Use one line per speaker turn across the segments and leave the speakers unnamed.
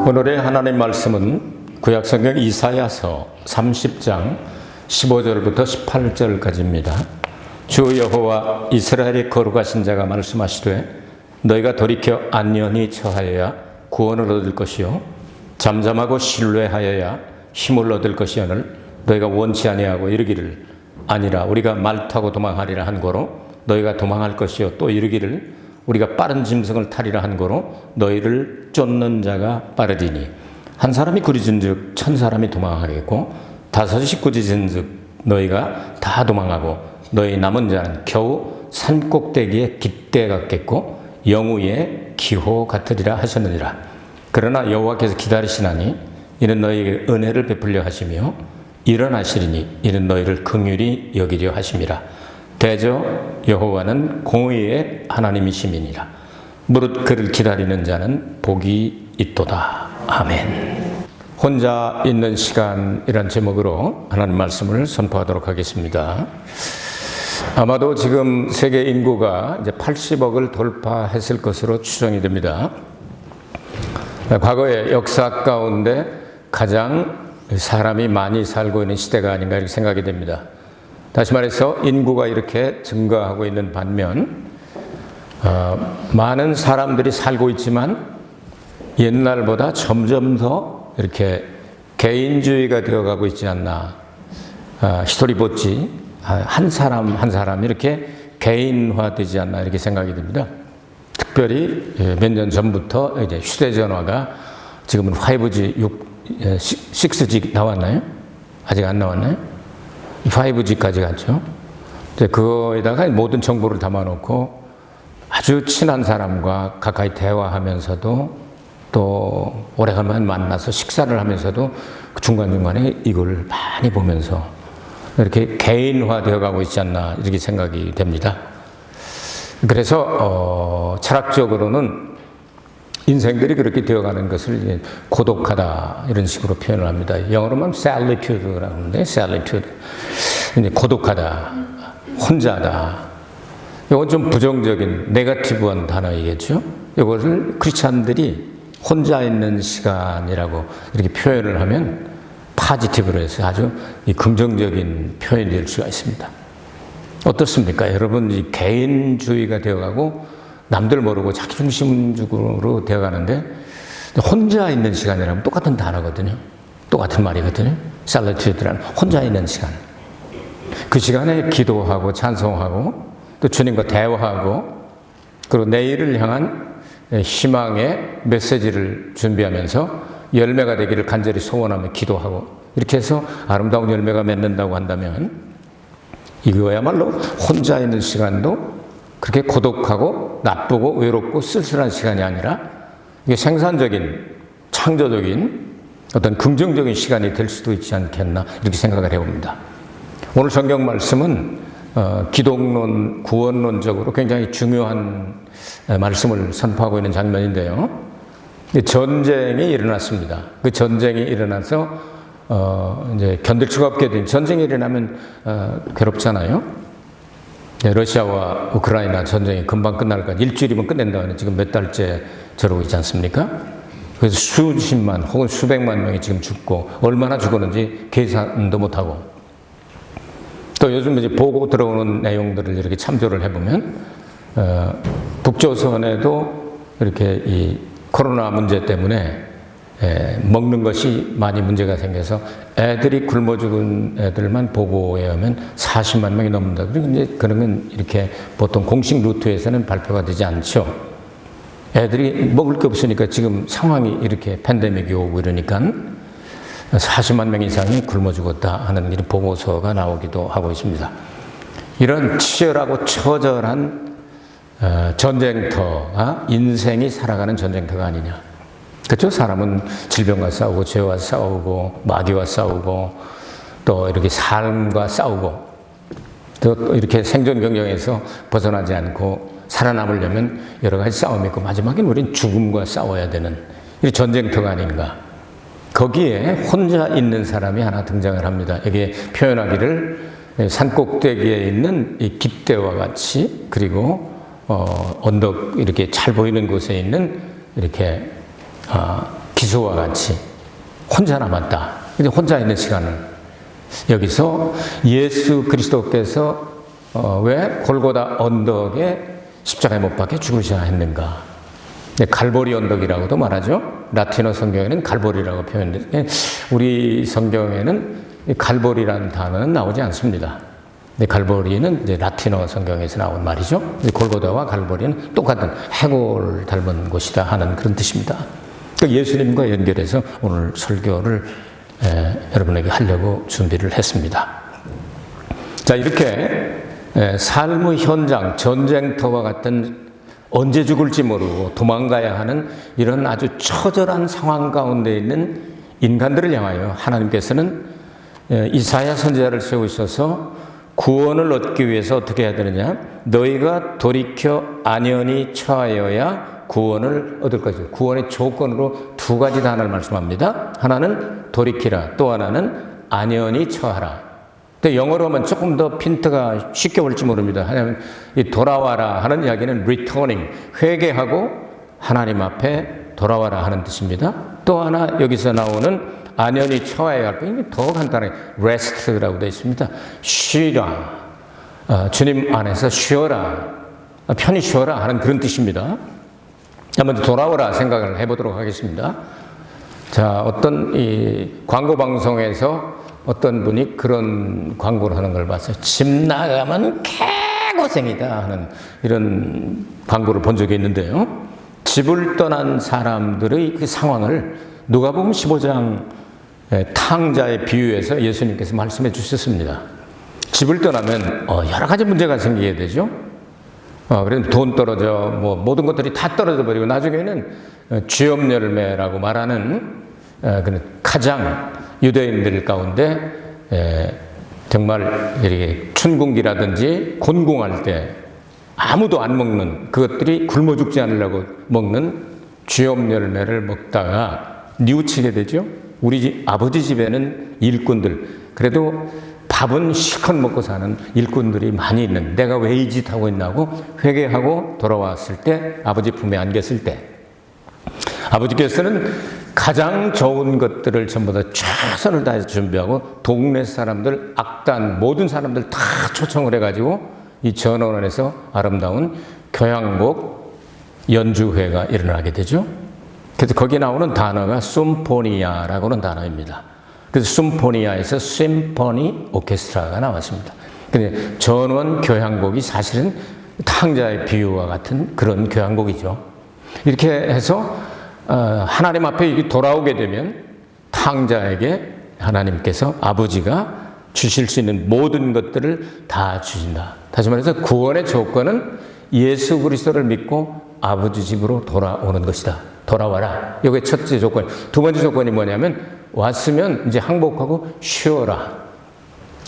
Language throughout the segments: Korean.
오늘의 하나님 말씀은 구약성경 이사야서 30장 15절부터 18절까지입니다. 주 여호와 이스라엘의 거룩하신 자가 말씀하시되 너희가 돌이켜 안연히 처하여야 구원을 얻을 것이요 잠잠하고 신뢰하여야 힘을 얻을 것이오늘 너희가 원치 아니하고 이르기를 아니라 우리가 말 타고 도망하리라 한 거로 너희가 도망할 것이요 또 이르기를 우리가 빠른 짐승을 타리라 한 거로 너희를 쫓는 자가 빠르리니 한 사람이 구리진즉 천 사람이 도망하겠고 다섯이 구리진즉 너희가 다 도망하고 너희 남은 자는 겨우 산 꼭대기에 깃대 같겠고 영우의 기호 같으리라 하셨느니라. 그러나 여호와께서 기다리시나니 이는 너희에게 은혜를 베풀려 하시며 일어나시리니 이는 너희를 긍휼히 여기려 하심이라. 대저 여호와는 공의의 하나님이심이니라. 무릇 그를 기다리는 자는 복이 있도다. 아멘. 혼자 있는 시간이란 제목으로 하나님 말씀을 선포하도록 하겠습니다. 아마도 지금 세계 인구가 이제 80억을 돌파했을 것으로 추정이 됩니다. 과거의 역사 가운데 가장 사람이 많이 살고 있는 시대가 아닌가 이렇게 생각이 됩니다. 다시 말해서 인구가 이렇게 증가하고 있는 반면 많은 사람들이 살고 있지만 옛날보다 점점 더 이렇게 개인주의가 되어가고 있지 않나. 히토리보치 한 사람 한 사람 이렇게 개인화되지 않나 이렇게 생각이 됩니다. 특별히 몇 년 전부터 이제 휴대전화가 지금은 5G, 6G 나왔나요? 아직 안 나왔나요? 5G까지 갔죠. 이제 그거에다가 모든 정보를 담아놓고 아주 친한 사람과 가까이 대화하면서도 또 오래간만에 만나서 식사를 하면서도 중간중간에 이걸 많이 보면서 이렇게 개인화되어 가고 있지 않나 이렇게 생각이 됩니다. 그래서 철학적으로는 인생들이 그렇게 되어가는 것을 고독하다 이런 식으로 표현을 합니다. 영어로는 solitude라고 하는데 solitude 고독하다, 혼자다. 이건 좀 부정적인 네거티브한 단어이겠죠. 이것을 크리스찬들이 혼자 있는 시간이라고 이렇게 표현을 하면 파지티브로 해서 아주 긍정적인 표현이 될 수가 있습니다. 어떻습니까? 여러분 이 개인주의가 되어가고 남들 모르고 자기중심적으로 되어가는데 혼자 있는 시간이라면 똑같은 단어거든요. 똑같은 말이거든요. solitude라는 혼자 있는 시간. 그 시간에 기도하고 찬송하고 또 주님과 대화하고 그리고 내일을 향한 희망의 메시지를 준비하면서 열매가 되기를 간절히 소원하며 기도하고 이렇게 해서 아름다운 열매가 맺는다고 한다면 이거야말로 혼자 있는 시간도 그렇게 고독하고 나쁘고 외롭고 쓸쓸한 시간이 아니라 이게 생산적인 창조적인 어떤 긍정적인 시간이 될 수도 있지 않겠나 이렇게 생각을 해봅니다. 오늘 성경 말씀은 기독론, 구원론적으로 굉장히 중요한 말씀을 선포하고 있는 장면인데요. 전쟁이 일어났습니다. 그 전쟁이 일어나서 이제 견딜 수가 없게 된 전쟁이 일어나면 괴롭잖아요. 러시아와 우크라이나 전쟁이 금방 끝날 거야. 일주일이면 끝낸다고 지금 몇 달째 저러고 있지 않습니까? 그래서 수십만 혹은 수백만 명이 지금 죽고 얼마나 죽었는지 계산도 못하고 또 요즘 이제 보고 들어오는 내용들을 이렇게 참조를 해보면 북조선에도 이렇게 이 코로나 문제 때문에 먹는 것이 많이 문제가 생겨서 애들이 굶어 죽은 애들만 보고에 하면 40만 명이 넘는다. 그리고 이제 그런 건 이렇게 보통 공식 루트에서는 발표가 되지 않죠. 애들이 먹을 게 없으니까 지금 상황이 이렇게 팬데믹이 오고 이러니까 40만 명 이상이 굶어 죽었다 하는 이런 보고서가 나오기도 하고 있습니다. 이런 치열하고 처절한 전쟁터가 인생이 살아가는 전쟁터가 아니냐. 그렇죠? 사람은 질병과 싸우고 죄와 싸우고 마귀와 싸우고 또 이렇게 삶과 싸우고 또 이렇게 생존 경쟁에서 벗어나지 않고 살아남으려면 여러 가지 싸움이 있고 마지막엔 우리는 죽음과 싸워야 되는 이 전쟁터가 아닌가. 거기에 혼자 있는 사람이 하나 등장을 합니다. 여기에 표현하기를 산꼭대기에 있는 이 깃대와 같이 그리고 언덕 이렇게 잘 보이는 곳에 있는 이렇게 비소와 같이 혼자 남았다. 근데 혼자 있는 시간을 여기서 예수 그리스도께서 왜 골고다 언덕에 십자가에 못 박혀 죽으셔야 했는가? 갈보리 언덕이라고도 말하죠. 라틴어 성경에는 갈보리라고 표현되는데 우리 성경에는 갈보리라는 단어는 나오지 않습니다. 근데 갈보리는 이제 라틴어 성경에서 나온 말이죠. 골고다와 갈보리는 똑같은 해골 닮은 곳이다 하는 그런 뜻입니다. 그러니까 예수님과 연결해서 오늘 설교를 여러분에게 하려고 준비를 했습니다. 자, 이렇게 삶의 현장, 전쟁터와 같은 언제 죽을지 모르고 도망가야 하는 이런 아주 처절한 상황 가운데 있는 인간들을 향하여 하나님께서는 이사야 선지자를 세우셔서 구원을 얻기 위해서 어떻게 해야 되느냐? 너희가 돌이켜 안연히 처하여야 구원을 얻을 것이다. 구원의 조건으로 두 가지 단어를 말씀합니다. 하나는 돌이키라, 또 하나는 안연히 처하라. 근데 영어로 하면 조금 더 핀트가 쉽게 올지 모릅니다. 왜냐하면 이 돌아와라 하는 이야기는 returning, 회개하고 하나님 앞에 돌아와라 하는 뜻입니다. 또 하나 여기서 나오는 안연히 처해야 할 거, 이게 더 간단해. rest라고 되어 있습니다. 쉬라. 주님 안에서 쉬어라. 편히 쉬어라 하는 그런 뜻입니다. 한번 돌아오라 생각을 해보도록 하겠습니다. 자, 어떤 이 광고 방송에서 어떤 분이 그런 광고를 하는 걸 봤어요. 집 나가면 개고생이다 하는 이런 광고를 본 적이 있는데요. 집을 떠난 사람들의 그 상황을 누가복음 15장 탕자의 비유에서 예수님께서 말씀해 주셨습니다. 집을 떠나면 여러 가지 문제가 생기게 되죠. 그래서 돈 떨어져, 뭐 모든 것들이 다 떨어져 버리고 나중에는 쥐업 열매라고 말하는 그런 가장 유대인들 가운데 정말 이렇게 춘궁기라든지 곤궁할 때 아무도 안 먹는, 그것들이 굶어 죽지 않으려고 먹는 쥐업 열매를 먹다가 뉘우치게 되죠. 우리 집, 아버지 집에는 일꾼들, 그래도 밥은 실컷 먹고 사는 일꾼들이 많이 있는, 내가 왜 이 짓 하고 있나고 회개하고 돌아왔을 때, 아버지 품에 안겼을 때 아버지께서는 가장 좋은 것들을 전부 다 최선을 다해서 준비하고 동네 사람들, 악단, 모든 사람들 다 초청을 해가지고 이 전원원에서 아름다운 교향곡 연주회가 일어나게 되죠. 그래서 거기 나오는 단어가 심포니아라고 하는 단어입니다. 그래서 심포니아에서 심포니 오케스트라가 나왔습니다. 근데 전원 교향곡이 사실은 탕자의 비유와 같은 그런 교향곡이죠. 이렇게 해서 하나님 앞에 돌아오게 되면 탕자에게 하나님께서 아버지가 주실 수 있는 모든 것들을 다 주신다. 다시 말해서 구원의 조건은 예수 그리스도를 믿고 아버지 집으로 돌아오는 것이다. 돌아와라. 이게 첫째 조건. 두 번째 조건이 뭐냐면 왔으면 이제 항복하고 쉬어라.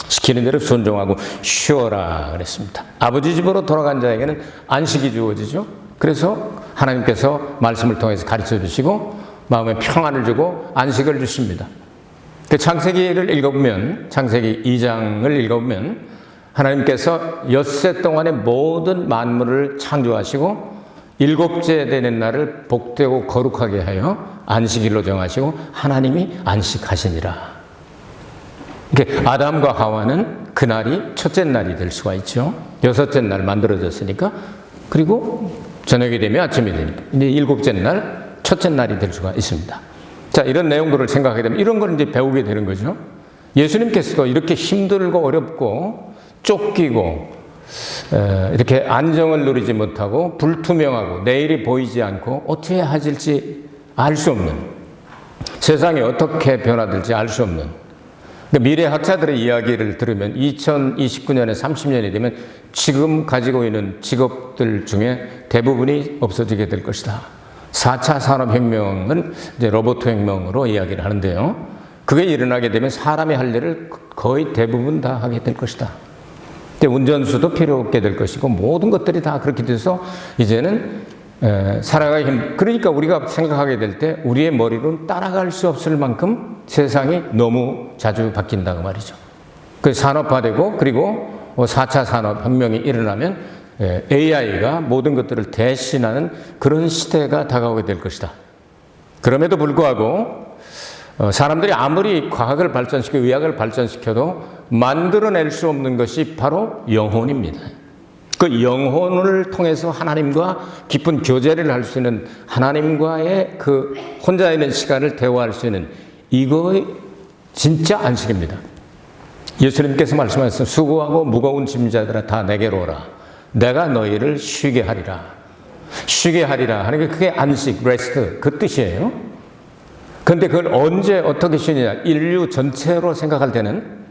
시키는 대로 순종하고 쉬어라 그랬습니다. 아버지 집으로 돌아간 자에게는 안식이 주어지죠. 그래서 하나님께서 말씀을 통해서 가르쳐 주시고 마음에 평안을 주고 안식을 주십니다. 그 창세기를 읽어보면, 창세기 2장을 읽어보면 하나님께서 엿새 동안의 모든 만물을 창조하시고 일곱째 되는 날을 복되고 거룩하게 하여 안식일로 정하시고 하나님이 안식하시니라. 그러니까 아담과 하와는 그날이 첫째 날이 될 수가 있죠. 여섯째 날 만들어졌으니까. 그리고 저녁이 되면 아침이 되니까 이제 일곱째 날, 첫째 날이 될 수가 있습니다. 자, 이런 내용들을 생각하게 되면 이런 걸 이제 배우게 되는 거죠. 예수님께서도 이렇게 힘들고 어렵고 쫓기고 이렇게 안정을 누리지 못하고 불투명하고 내일이 보이지 않고 어떻게 하실지 알 수 없는, 세상이 어떻게 변화될지 알 수 없는, 미래학자들의 이야기를 들으면 2029년에 30년이 되면 지금 가지고 있는 직업들 중에 대부분이 없어지게 될 것이다. 4차 산업혁명은 이제 로봇 혁명으로 이야기를 하는데요. 그게 일어나게 되면 사람이 할 일을 거의 대부분 다 하게 될 것이다. 운전수도 필요 없게 될 것이고 모든 것들이 다 그렇게 돼서 이제는 살아가기 그러니까 우리가 생각하게 될 때 우리의 머리로는 따라갈 수 없을 만큼 세상이 너무 자주 바뀐다고 말이죠. 그 산업화되고 그리고 4차 산업혁명이 일어나면 AI가 모든 것들을 대신하는 그런 시대가 다가오게 될 것이다. 그럼에도 불구하고 사람들이 아무리 과학을 발전시키고 의학을 발전시켜도 만들어낼 수 없는 것이 바로 영혼입니다. 그 영혼을 통해서 하나님과 깊은 교제를 할 수 있는, 하나님과의 그 혼자 있는 시간을 대화할 수 있는, 이거 진짜 안식입니다. 예수님께서 말씀하셨습니다. 수고하고 무거운 짐자들아 다 내게로 오라. 내가 너희를 쉬게 하리라. 쉬게 하리라 하는 게 그게 안식, 레스트, 그 뜻이에요. 그런데 그걸 언제 어떻게 쉬느냐, 인류 전체로 생각할 때는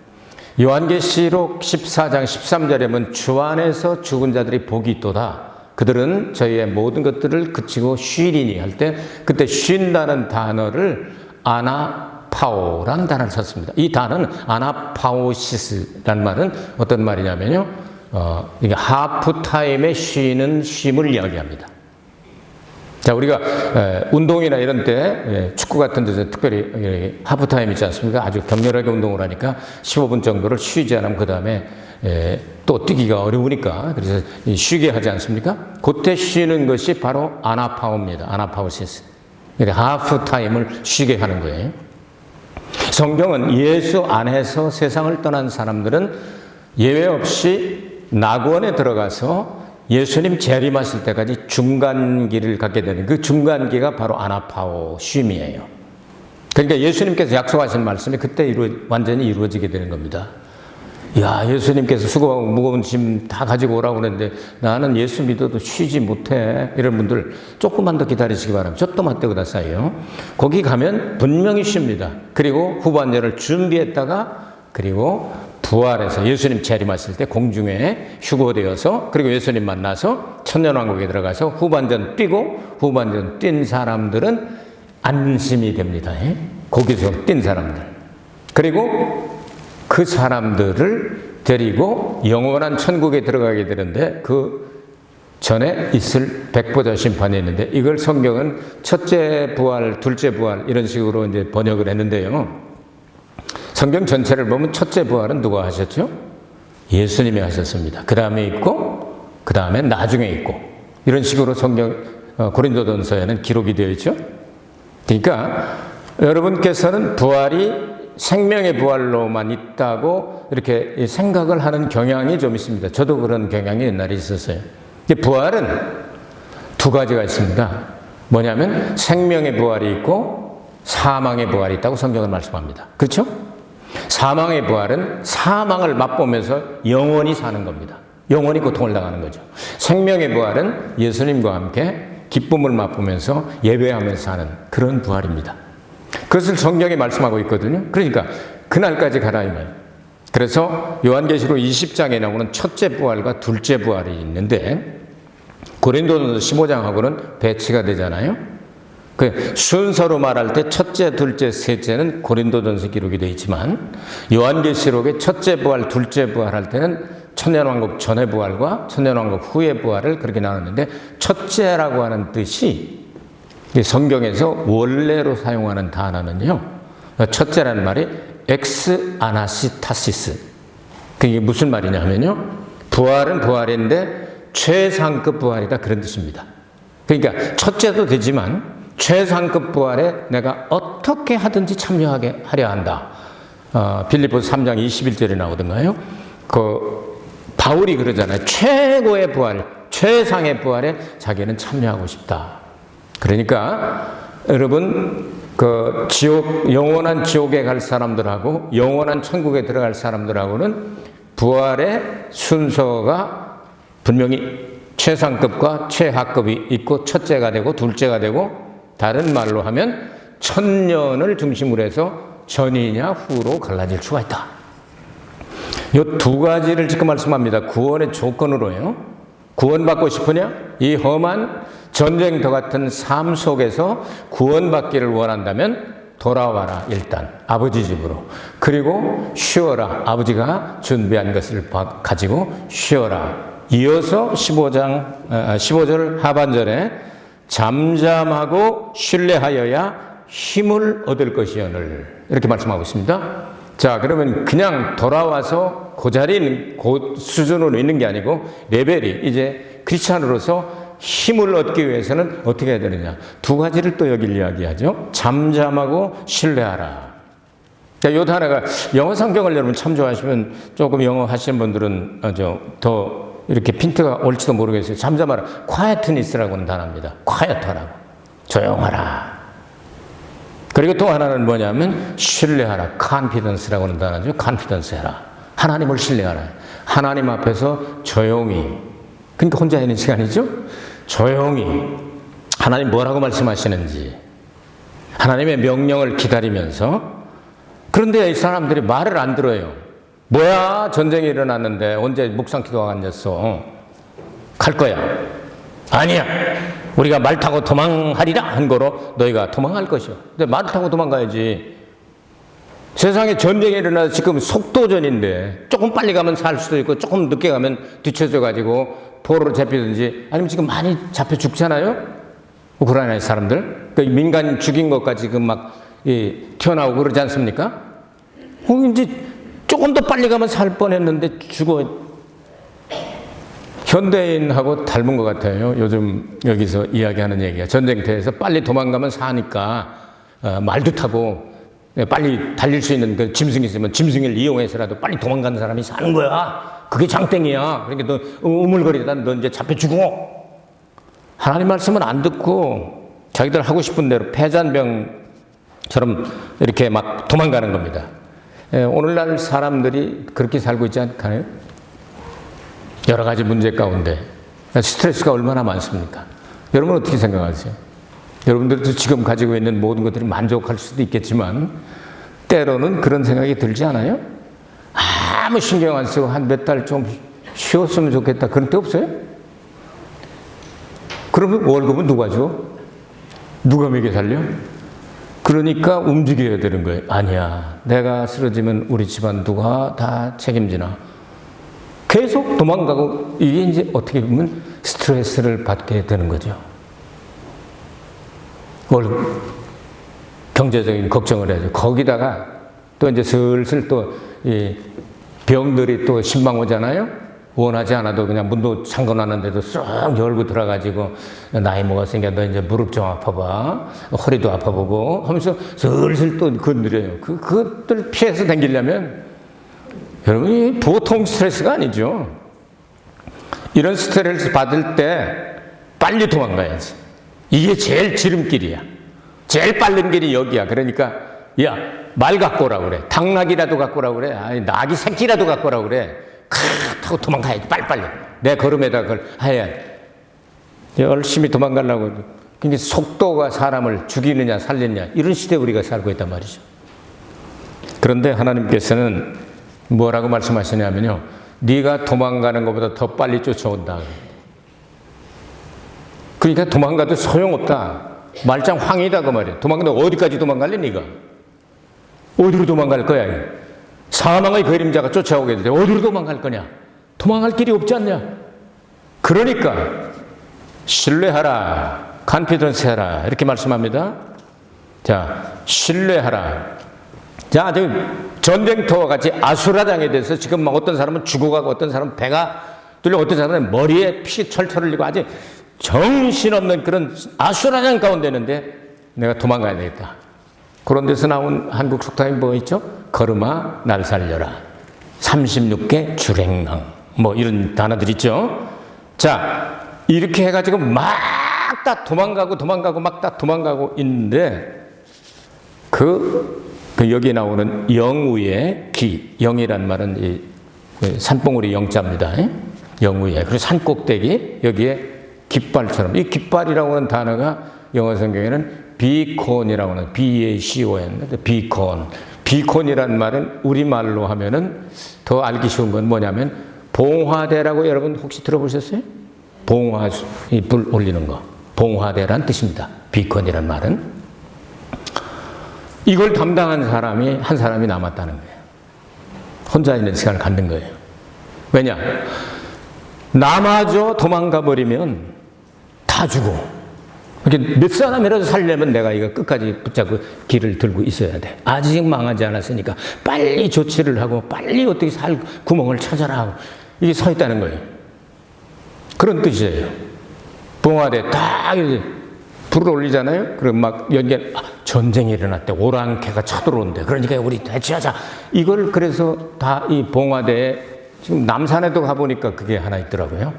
요한계시록 14장 13절에 보면 주 안에서 죽은 자들이 복이 있도다. 그들은 저희의 모든 것들을 그치고 쉬리니 할 때, 그때 쉰다는 단어를 아나파오라는 단어를 썼습니다. 이 단어는 아나파오시스라는 말은 어떤 말이냐면요, 이게 하프타임에 쉬는 쉼을 이야기합니다. 자, 우리가 운동이나 이런 때, 축구 같은 데서 특별히 하프타임 있지 않습니까? 아주 격렬하게 운동을 하니까 15분 정도를 쉬지 않으면 그 다음에 또 뛰기가 어려우니까 그래서 쉬게 하지 않습니까? 그때 쉬는 것이 바로 아나파오입니다. 아나파오시스. 하프타임을 쉬게 하는 거예요. 성경은 예수 안에서 세상을 떠난 사람들은 예외 없이 낙원에 들어가서 예수님 재림하실 때까지 중간기를 갖게 되는, 그 중간기가 바로 아나파오, 쉼이에요. 그러니까 예수님께서 약속하신 말씀이 그때 완전히 이루어지게 되는 겁니다. 야, 예수님께서 수고하고 무거운 짐 다 가지고 오라고 그러는데 나는 예수 믿어도 쉬지 못해. 이런 분들 조금만 더 기다리시기 바랍니다. 조금만 더 그다사이요. 거기 가면 분명히 쉽니다. 그리고 후반전을 준비했다가, 그리고 부활해서 예수님 재림하실 때 공중에 휴거되어서, 그리고 예수님 만나서 천년왕국에 들어가서 후반전 뛰고, 후반전 뛴 사람들은 안심이 됩니다. 거기서 뛴 사람들. 그리고 그 사람들을 데리고 영원한 천국에 들어가게 되는데, 그 전에 있을 백보자 심판이 있는데, 이걸 성경은 첫째 부활, 둘째 부활 이런 식으로 이제 번역을 했는데요. 성경 전체를 보면 첫째 부활은 누가 하셨죠? 예수님이 하셨습니다. 그 다음에 있고, 그 다음에 나중에 있고, 이런 식으로 성경 고린도전서에는 기록이 되어 있죠. 그러니까 여러분께서는 부활이 생명의 부활로만 있다고 이렇게 생각을 하는 경향이 좀 있습니다. 저도 그런 경향이 옛날에 있었어요. 부활은 두 가지가 있습니다. 뭐냐면 생명의 부활이 있고 사망의 부활이 있다고 성경은 말씀합니다. 그렇죠? 사망의 부활은 사망을 맛보면서 영원히 사는 겁니다. 영원히 고통을 당하는 거죠. 생명의 부활은 예수님과 함께 기쁨을 맛보면서 예배하면서 사는 그런 부활입니다. 그것을 성경에 말씀하고 있거든요. 그러니까 그날까지 가라 이 말. 그래서 요한계시록 20장에 나오는 첫째 부활과 둘째 부활이 있는데, 고린도전서 15장하고는 배치가 되잖아요. 그 순서로 말할 때 첫째, 둘째, 셋째는 고린도전서 기록이 되어 있지만, 요한계시록의 첫째 부활, 둘째 부활 할 때는 천년왕국 전의 부활과 천년왕국 후의 부활을 그렇게 나눴는데, 첫째라고 하는 뜻이 성경에서 원래로 사용하는 단어는요, 첫째라는 말이 엑스 아나시타시스. 그게 무슨 말이냐면요, 부활은 부활인데 최상급 부활이다, 그런 뜻입니다. 그러니까 첫째도 되지만 최상급 부활에 내가 어떻게 하든지 참여하게 하려 한다. 빌립보서 3장 21절에 나오던가요? 바울이 그러잖아요. 최고의 부활, 최상의 부활에 자기는 참여하고 싶다. 그러니까 여러분, 영원한 지옥에 갈 사람들하고 영원한 천국에 들어갈 사람들하고는 부활의 순서가 분명히 최상급과 최하급이 있고, 첫째가 되고 둘째가 되고, 다른 말로 하면 천년을 중심으로 해서 전이냐 후로 갈라질 수가 있다. 이 두 가지를 지금 말씀합니다. 구원의 조건으로요. 구원받고 싶으냐? 이 험한 전쟁터 같은 삶 속에서 구원받기를 원한다면 돌아와라, 일단 아버지 집으로. 그리고 쉬어라, 아버지가 준비한 것을 가지고 쉬어라. 이어서 15절 하반절에 잠잠하고 신뢰하여야 힘을 얻을 것이오늘, 이렇게 말씀하고 있습니다. 자, 그러면 그냥 돌아와서 그 자리에 그 수준으로 있는 게 아니고 레벨이 이제 크리스찬으로서 힘을 얻기 위해서는 어떻게 해야 되느냐. 두 가지를 또 여기 이야기하죠. 잠잠하고 신뢰하라. 자, 요 단어가 영어 성경을 여러분 참조하시면 조금 영어 하시는 분들은 더 이렇게 핀트가 올지도 모르겠어요. 잠잠하라. quietness라고 하는 단어입니다. quiet하라고. 조용하라. 그리고 또 하나는 뭐냐면 신뢰하라. confidence라고 하는 단어죠. confidence 해라. 하나님을 신뢰하라. 하나님 앞에서 조용히. 그러니까 혼자 있는 시간이죠. 조용히 하나님 뭐라고 말씀하시는지 하나님의 명령을 기다리면서. 그런데 이 사람들이 말을 안 들어요. 뭐야, 전쟁이 일어났는데 언제 묵상 기도가 앉았어? 갈 거야. 아니야, 우리가 말 타고 도망하리라 한 거로 너희가 도망할 것이오. 근데 말 타고 도망가야지. 세상에 전쟁이 일어나서 지금 속도전인데 조금 빨리 가면 살 수도 있고 조금 늦게 가면 뒤쳐져 가지고 포로로 잡히든지, 아니면 지금 많이 잡혀 죽잖아요. 우크라이나의 사람들, 그 민간 죽인 것까지 지금 막 튀어나오고 그러지 않습니까? 이제 조금 더 빨리 가면 살 뻔했는데 죽어. 현대인하고 닮은 것 같아요. 요즘 여기서 이야기하는 얘기가 전쟁터에서 빨리 도망가면 사니까 말도 타고 빨리 달릴 수 있는 그 짐승이 있으면 짐승을 이용해서라도 빨리 도망가는 사람이 사는 거야. 그게 장땡이야. 그러니까 너 우물거리다 너 이제 잡혀 죽어. 하나님 말씀은 안 듣고 자기들 하고 싶은 대로 폐잔병처럼 이렇게 막 도망가는 겁니다. 오늘날 사람들이 그렇게 살고 있지 않나요? 여러 가지 문제 가운데 스트레스가 얼마나 많습니까? 여러분 어떻게 생각하세요? 여러분들도 지금 가지고 있는 모든 것들이 만족할 수도 있겠지만 때로는 그런 생각이 들지 않아요? 아무 신경 안 쓰고 한 몇 달 좀 쉬었으면 좋겠다, 그런 때 없어요? 그러면 월급은 누가 줘? 누가 먹여 살려? 그러니까 움직여야 되는 거예요. 아니야, 내가 쓰러지면 우리 집안 누가 다 책임지나. 계속 도망가고, 이게 이제 어떻게 보면 스트레스를 받게 되는 거죠. 월급, 경제적인 걱정을 해야죠. 거기다가 또 이제 슬슬 또 이 병들이 또 신방 오잖아요. 원하지 않아도 그냥 문도 잠궈놨는데도 쏙 열고 들어가지고 나이 먹었으니까 너 이제 무릎 좀 아파봐, 허리도 아파보고 하면서 슬슬 또 건드려요. 그것들 피해서 다니려면 여러분이 보통 스트레스가 아니죠. 이런 스트레스 받을 때 빨리 도망가야지. 이게 제일 지름길이야. 제일 빠른 길이 여기야. 그러니까 야, 말 갖고 오라고 그래. 당나귀라도 갖고 오라고 그래. 아니, 나귀 새끼라도 갖고 오라고 그래. 타고 도망가야지. 빨리빨리. 내 걸음에다 그걸 해야 열심히 도망가려고. 그러니까 속도가 사람을 죽이느냐 살리느냐, 이런 시대에 우리가 살고 있단 말이죠. 그런데 하나님께서는 뭐라고 말씀하시냐면요, 네가 도망가는 것보다 더 빨리 쫓아온다. 그러니까 도망가도 소용없다. 말짱 황이다 그 말이야. 도망가도 어디까지 도망갈래 네가? 어디로 도망갈 거야? 사망의 그림자가 쫓아오게 되는데 어디로 도망갈 거냐? 도망갈 길이 없지 않냐? 그러니까 신뢰하라, 컨피던스 해라, 이렇게 말씀합니다. 자, 신뢰하라. 자, 지금 전쟁터와 같이 아수라장에 대해서 지금 막 어떤 사람은 죽어가고 어떤 사람은 배가 뚫려, 어떤 사람은 머리에 피 철철 흘리고 아주 정신없는 그런 아수라장 가운데 있는데 내가 도망가야 되겠다. 그런 데서 나온 한국 속담이 뭐 있죠? 걸음아 날 살려라, 36개 주랭랑, 뭐 이런 단어들 있죠. 자, 이렇게 해가지고 막 다 도망가고 막 다 도망가고 있는데 여기에 나오는 영우의 기, 영이란 말은 이 산봉우리 영자입니다. 영우의, 그리고 산꼭대기, 여기에 깃발처럼, 이 깃발이라고 하는 단어가 영어 성경에는 비콘이라고 하는, BACON, 비콘. 비콘이란 말은 우리말로 하면은 더 알기 쉬운 건 뭐냐면 봉화대라고 여러분 혹시 들어보셨어요? 봉화, 이 불 올리는 거. 봉화대란 뜻입니다. 비콘이란 말은. 이걸 담당한 사람이 한 사람이 남았다는 거예요. 혼자 있는 시간을 갖는 거예요. 왜냐? 나마저 도망가 버리면 다 죽어. 이렇게 몇 사람이라도 살려면 내가 이거 끝까지 붙잡고 길을 들고 있어야 돼. 아직 망하지 않았으니까 빨리 조치를 하고 빨리 어떻게 살 구멍을 찾아라 하고 이게 서 있다는 거예요. 그런 뜻이에요. 봉화대 딱 불을 올리잖아요. 그럼 막 연기에 전쟁이 일어났대. 오랑캐가 쳐들어온대. 그러니까 우리 대치하자. 이걸 그래서 다 이 봉화대에 지금 남산에도 가보니까 그게 하나 있더라고요.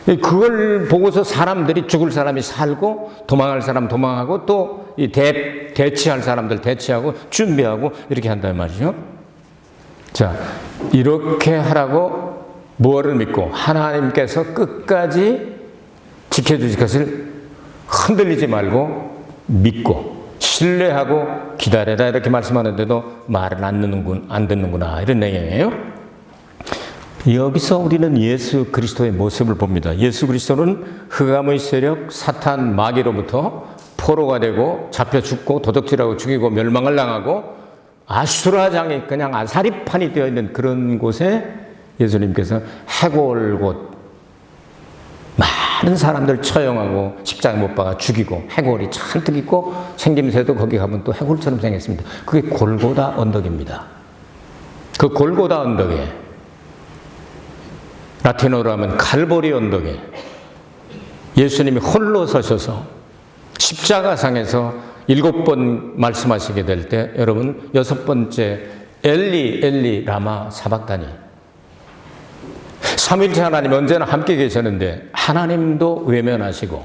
그걸 보고서 사람들이 죽을 사람이 살고 도망할 사람 도망하고 또 이 대치할 사람들 대치하고 준비하고 이렇게 한단 말이죠. 자, 이렇게 하라고 무엇을 믿고 하나님께서 끝까지 지켜주실 것을 흔들리지 말고 믿고 신뢰하고 기다려라 이렇게 말씀하는데도 말을 안 듣는구나 이런 내용이에요. 여기서 우리는 예수 그리스도의 모습을 봅니다. 예수 그리스도는 흑암의 세력 사탄 마귀로부터 포로가 되고 잡혀 죽고 도적질하고 죽이고 멸망을 당하고 아수라장이 그냥 아사리판이 되어 있는 그런 곳에 예수님께서 해골 곳 많은 사람들 처형하고 십자가에 못 박아 죽이고 해골이 잔뜩 있고 생김새도 거기 가면 또 해골처럼 생겼습니다. 그게 골고다 언덕입니다. 그 골고다 언덕에 라틴어로 하면 칼보리 언덕에 예수님이 홀로 서셔서 십자가상에서 7번 말씀하시게 될 때 여러분 6번째 엘리 엘리 라마 사박다니 삼위일체 하나님 언제나 함께 계셨는데 하나님도 외면하시고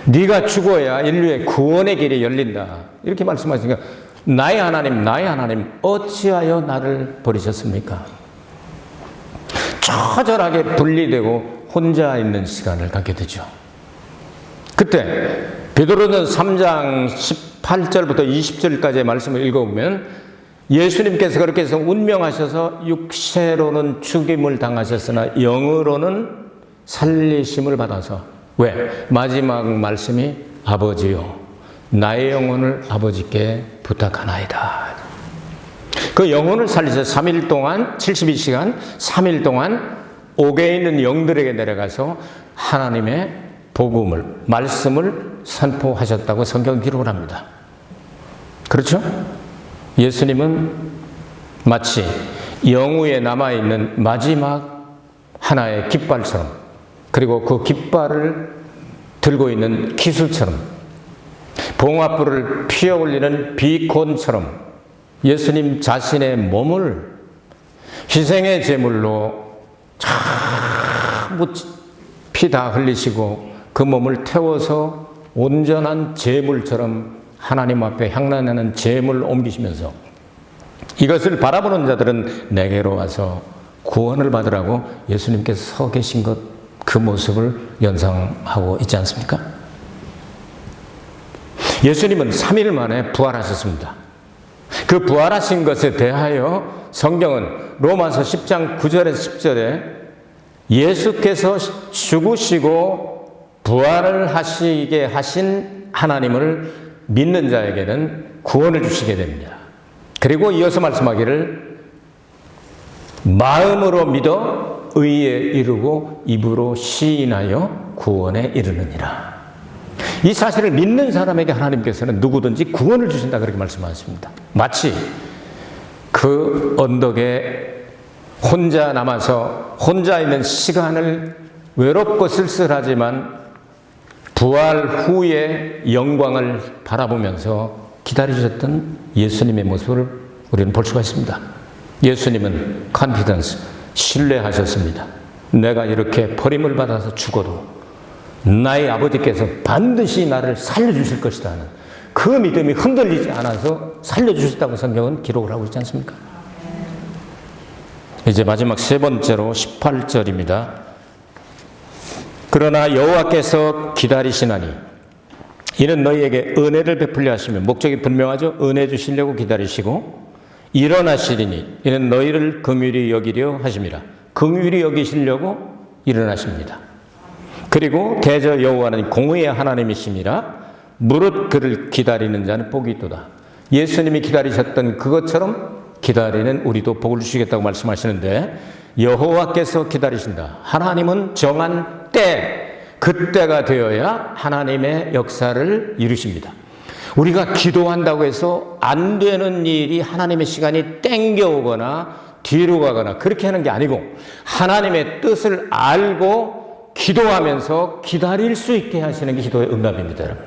네가 죽어야 인류의 구원의 길이 열린다 이렇게 말씀하시니까 나의 하나님 어찌하여 나를 버리셨습니까? 처절하게 분리되고 혼자 있는 시간을 갖게 되죠. 그때 베드로는 3장 18절부터 20절까지의 말씀을 읽어보면 예수님께서 그렇게 해서 운명하셔서 육체로는 죽임을 당하셨으나 영으로는 살리심을 받아서 왜? 마지막 말씀이 아버지요 나의 영혼을 아버지께 부탁하나이다. 그 영혼을 살리셔서 3일 동안 72시간 3일 동안 옥에 있는 영들에게 내려가서 하나님의 복음을 말씀을 선포하셨다고 성경 기록을 합니다. 그렇죠? 예수님은 마치 영후에 남아있는 마지막 하나의 깃발처럼 그리고 그 깃발을 들고 있는 기수처럼 봉화불을 피어올리는 비콘처럼 예수님 자신의 몸을 희생의 제물로 전부 피 다 흘리시고 그 몸을 태워서 온전한 제물처럼 하나님 앞에 향나는 제물을 옮기시면서 이것을 바라보는 자들은 내게로 와서 구원을 받으라고 예수님께서 서 계신 것 그 모습을 연상하고 있지 않습니까? 예수님은 3일 만에 부활하셨습니다. 그 부활하신 것에 대하여 성경은 로마서 10장 9절에서 10절에 예수께서 죽으시고 부활을 하시게 하신 하나님을 믿는 자에게는 구원을 주시게 됩니다. 그리고 이어서 말씀하기를 마음으로 믿어 의에 이르고 입으로 시인하여 구원에 이르느니라. 이 사실을 믿는 사람에게 하나님께서는 누구든지 구원을 주신다 그렇게 말씀하십니다. 마치 그 언덕에 혼자 남아서 혼자 있는 시간을 외롭고 쓸쓸하지만 부활 후의 영광을 바라보면서 기다리셨던 예수님의 모습을 우리는 볼 수가 있습니다. 예수님은 컨피던스, 신뢰하셨습니다. 내가 이렇게 버림을 받아서 죽어도 나의 아버지께서 반드시 나를 살려주실 것이다 하는 그 믿음이 흔들리지 않아서 살려주셨다고 성경은 기록을 하고 있지 않습니까? 이제 마지막 세 번째로 18절입니다. 그러나 여호와께서 기다리시나니 이는 너희에게 은혜를 베풀려 하시며 목적이 분명하죠. 은혜 주시려고 기다리시고 일어나시리니 이는 너희를 긍휼히 여기려 하심이라. 긍휼히 여기시려고 일어나십니다. 그리고 대저 여호와는 공의의 하나님이심이라 무릇 그를 기다리는 자는 복이 있도다. 예수님이 기다리셨던 그것처럼 기다리는 우리도 복을 주시겠다고 말씀하시는데 여호와께서 기다리신다. 하나님은 정한 때, 그때가 되어야 하나님의 역사를 이루십니다. 우리가 기도한다고 해서 안 되는 일이 하나님의 시간이 땡겨오거나 뒤로 가거나 그렇게 하는 게 아니고 하나님의 뜻을 알고 기도하면서 기다릴 수 있게 하시는 게 기도의 응답입니다, 여러분.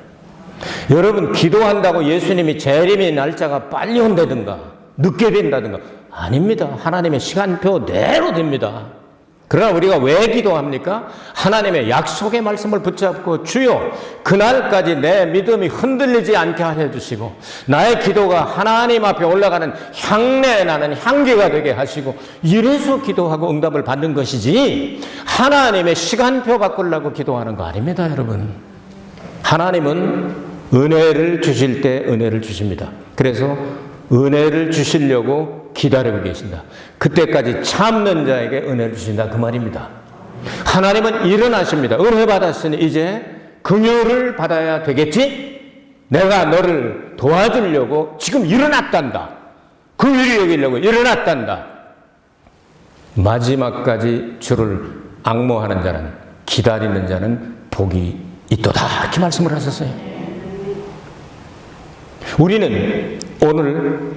여러분, 기도한다고 예수님이 재림의 날짜가 빨리 온다든가 늦게 된다든가 아닙니다. 하나님의 시간표대로 됩니다. 그러나 우리가 왜 기도합니까? 하나님의 약속의 말씀을 붙잡고 주여 그날까지 내 믿음이 흔들리지 않게 하여 주시고 나의 기도가 하나님 앞에 올라가는 향내 나는 향기가 되게 하시고 이래서 기도하고 응답을 받는 것이지 하나님의 시간표 바꾸려고 기도하는 거 아닙니다, 여러분. 하나님은 은혜를 주실 때 은혜를 주십니다. 그래서 은혜를 주시려고 기다리고 계신다. 그때까지 참는 자에게 은혜를 주신다, 그 말입니다. 하나님은 일어나십니다. 은혜 받았으니 이제 긍휼을 받아야 되겠지? 내가 너를 도와주려고 지금 일어났단다. 긍휼히 여기려고 일어났단다. 마지막까지 주를 앙모하는 자는, 기다리는 자는 복이 있도다, 이렇게 말씀을 하셨어요. 우리는 오늘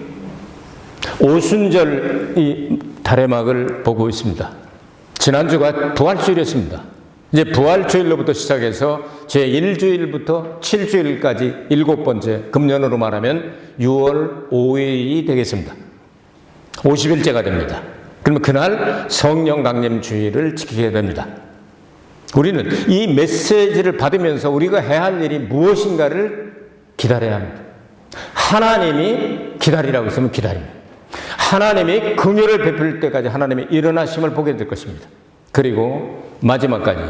오순절 이 달해막을 보고 있습니다. 지난주가 부활주일이었습니다. 이제 부활주일로부터 시작해서 제1주일부터 7주일까지 7번째, 금년으로 말하면 6월 5일이 되겠습니다. 50일째가 됩니다. 그러면 그날 성령 강림 주일을 지키게 됩니다. 우리는 이 메시지를 받으면서 우리가 해야 할 일이 무엇인가를 기다려야 합니다. 하나님이 기다리라고 했으면 기다립니다. 하나님이 긍휼을 베풀 때까지 하나님의 일어나심을 보게 될 것입니다. 그리고 마지막까지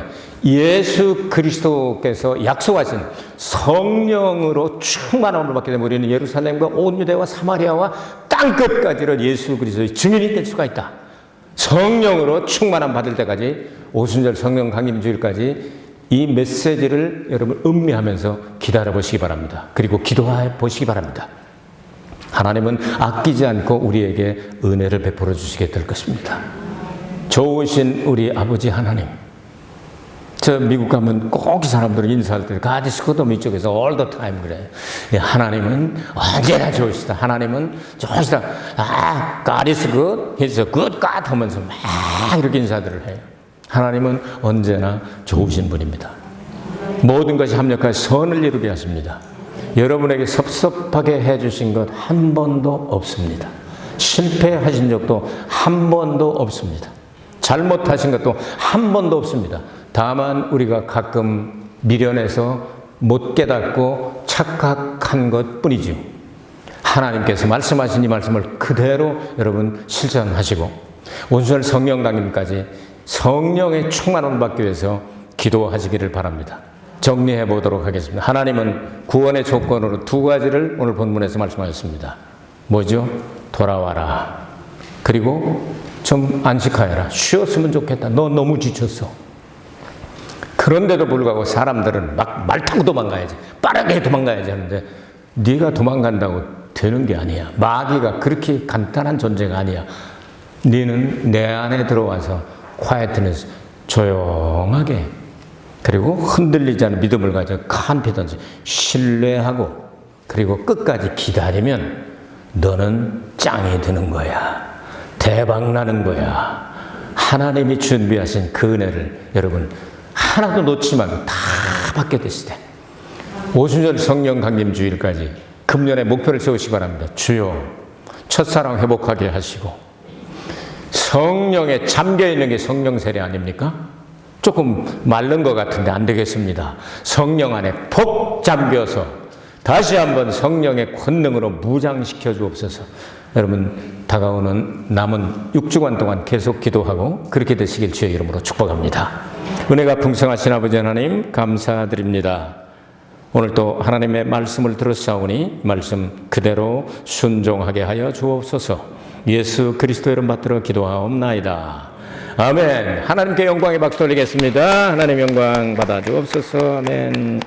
예수 그리스도께서 약속하신 성령으로 충만함을 받게 되면 우리는 예루살렘과 온 유대와 사마리아와 땅끝까지를 예수 그리스도의 증인이 될 수가 있다. 성령으로 충만함 받을 때까지 오순절 성령 강림 주일까지 이 메시지를 여러분 음미하면서 기다려 보시기 바랍니다. 그리고 기도해 보시기 바랍니다. 하나님은 아끼지 않고 우리에게 은혜를 베풀어 주시게 될 것입니다. 좋으신 우리 아버지 하나님, 저 미국 가면 꼭 이 사람들은 인사할 때 God is good 이쪽에서 all the time 그래. 하나님은 언제나 좋으시다. 하나님은 좋으시다. God is good, He's a good God 하면서 막 이렇게 인사들을 해요. 하나님은 언제나 좋으신 분입니다. 모든 것이 합력하여 선을 이루게 하십니다. 여러분에게 섭섭하게 해주신 것 한 번도 없습니다. 실패하신 적도 한 번도 없습니다. 잘못하신 것도 한 번도 없습니다. 다만 우리가 가끔 미련해서 못 깨닫고 착각한 것 뿐이지요. 하나님께서 말씀하신 이 말씀을 그대로 여러분 실천하시고 오순절 성령 강림까지 성령의 충만함을 받기 위해서 기도하시기를 바랍니다. 정리해 보도록 하겠습니다. 하나님은 구원의 조건으로 두 가지를 오늘 본문에서 말씀하셨습니다. 뭐죠? 돌아와라. 그리고 좀 안식하여라. 쉬었으면 좋겠다. 너 너무 지쳤어. 그런데도 불구하고 사람들은 막 말 타고 도망가야지. 빠르게 도망가야지 하는데 네가 도망간다고 되는 게 아니야. 마귀가 그렇게 간단한 존재가 아니야. 너는 내 안에 들어와서 quietness, 조용하게 그리고 흔들리지 않은 믿음을 가져 컨피던스, 신뢰하고 그리고 끝까지 기다리면 너는 짱이 드는 거야. 대박 나는 거야. 하나님이 준비하신 그 은혜를 여러분 하나도 놓치지 말고 다 받게 되시되 오순절 성령 강림 주일까지 금년의 목표를 세우시기 바랍니다. 주여 첫사랑 회복하게 하시고 성령에 잠겨있는 게 성령 세례 아닙니까? 조금 마른 것 같은데 안 되겠습니다. 성령 안에 폭 잠겨서 다시 한번 성령의 권능으로 무장시켜 주옵소서. 여러분 다가오는 남은 6주간 동안 계속 기도하고 그렇게 되시길 주의 이름으로 축복합니다. 은혜가 풍성하신 아버지 하나님 감사드립니다. 오늘 또 하나님의 말씀을 들었사오니 말씀 그대로 순종하게 하여 주옵소서. 예수 그리스도 이름 받들어 기도하옵나이다. 아멘. 하나님께 영광의 박수 올리겠습니다. 하나님 영광 받아 주옵소서. 아멘.